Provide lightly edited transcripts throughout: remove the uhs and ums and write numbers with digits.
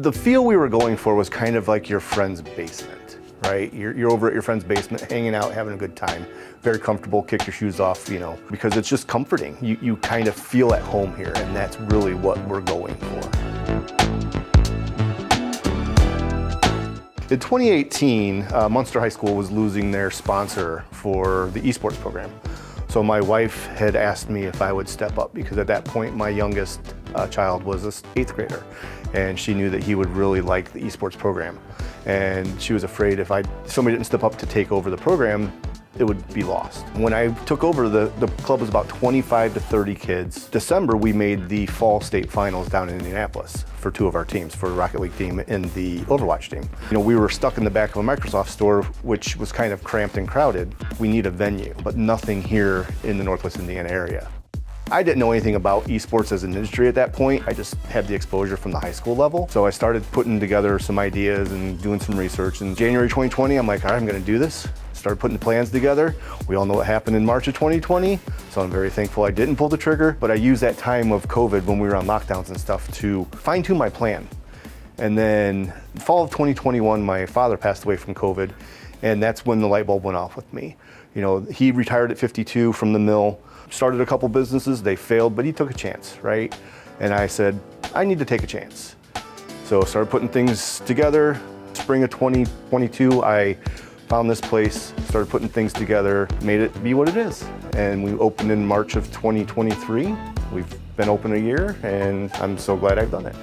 The feel we were going for was kind of like your friend's basement, right? You're over at your friend's basement, hanging out, having a good time, very comfortable, kick your shoes off, because it's just comforting. You kind of feel at home here, and that's really what we're going for. In 2018, Munster High School was losing their sponsor for the esports program. So my wife had asked me if I would step up, because at that point my youngest child was an 8th grader, and she knew that he would really like the esports program. And she was afraid if somebody didn't step up to take over the program, it would be lost. When I took over, the club was about 25 to 30 kids. December, we made the fall state finals down in Indianapolis for 2 of our teams, for the Rocket League team and the Overwatch team. We were stuck in the back of a Microsoft store, which was kind of cramped and crowded. We need a venue, but nothing here in the Northwest Indiana area. I didn't know anything about esports as an industry at that point. I just had the exposure from the high school level. So I started putting together some ideas and doing some research. In January 2020, I'm like, all right, I'm gonna do this. Started putting the plans together. We all know what happened in March of 2020, so I'm very thankful I didn't pull the trigger, but I used that time of COVID when we were on lockdowns and stuff to fine-tune my plan. And then fall of 2021, my father passed away from COVID, and that's when the light bulb went off with me. He retired at 52 from the mill, started a couple businesses, they failed, but he took a chance, right? And I said, I need to take a chance. So I started putting things together. Spring of 2022, I found this place, started putting things together, made it be what it is. And we opened in March of 2023. We've been open a year, and I'm so glad I've done it.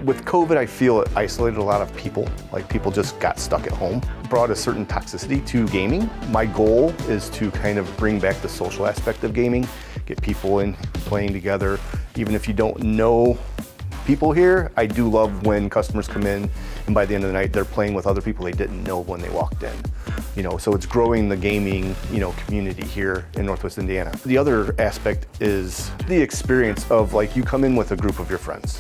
With COVID, I feel it isolated a lot of people. Like, people just got stuck at home. Brought a certain toxicity to gaming. My goal is to kind of bring back the social aspect of gaming, get people in playing together. Even if you don't know people here, I do love when customers come in and by the end of the night they're playing with other people they didn't know when they walked in. So it's growing the gaming, community here in Northwest Indiana. The other aspect is the experience of, like, you come in with a group of your friends,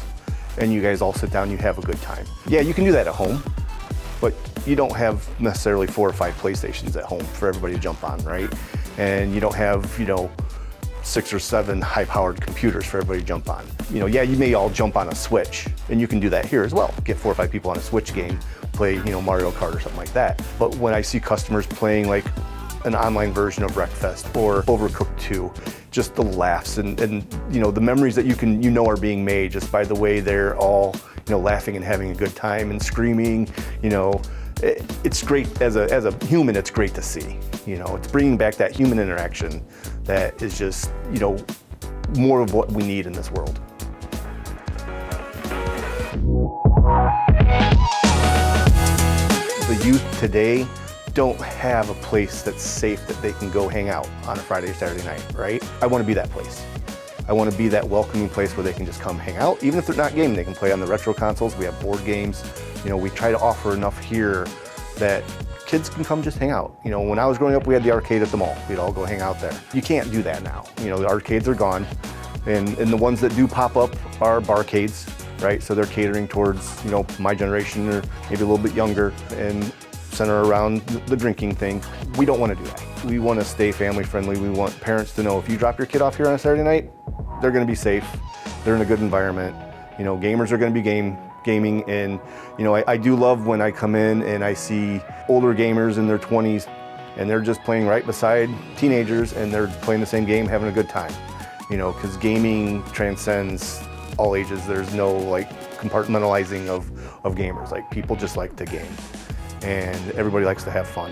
and you guys all sit down, you have a good time. Yeah, you can do that at home, but you don't have necessarily 4 or 5 PlayStations at home for everybody to jump on, right? And you don't have, 6 or 7 high-powered computers for everybody to jump on. Yeah, you may all jump on a Switch, and you can do that here as well. Get 4 or 5 people on a Switch game, play, Mario Kart or something like that. But when I see customers playing like an online version of Wreckfest or Overcooked 2, just the laughs and the memories that are being made just by the way they're all laughing and having a good time and screaming. It's great as a human. It's great to see. It's bringing back that human interaction that is just more of what we need in this world. The youth today don't have a place that's safe that they can go hang out on a Friday or Saturday night, right? I want to be that place. I want to be that welcoming place where they can just come hang out. Even if they're not gaming, they can play on the retro consoles. We have board games. We try to offer enough here that kids can come just hang out. When I was growing up, we had the arcade at the mall. We'd all go hang out there. You can't do that now. The arcades are gone, and the ones that do pop up are barcades, right? So they're catering towards, my generation or maybe a little bit younger, and center around the drinking thing. We don't want to do that. We want to stay family friendly. We want parents to know if you drop your kid off here on a Saturday night, they're going to be safe. They're in a good environment. Gamers are going to be gaming, and I do love when I come in and I see older gamers in their 20s and they're just playing right beside teenagers and they're playing the same game, having a good time. Because gaming transcends all ages. There's no compartmentalizing of gamers. People just like to game, and everybody likes to have fun.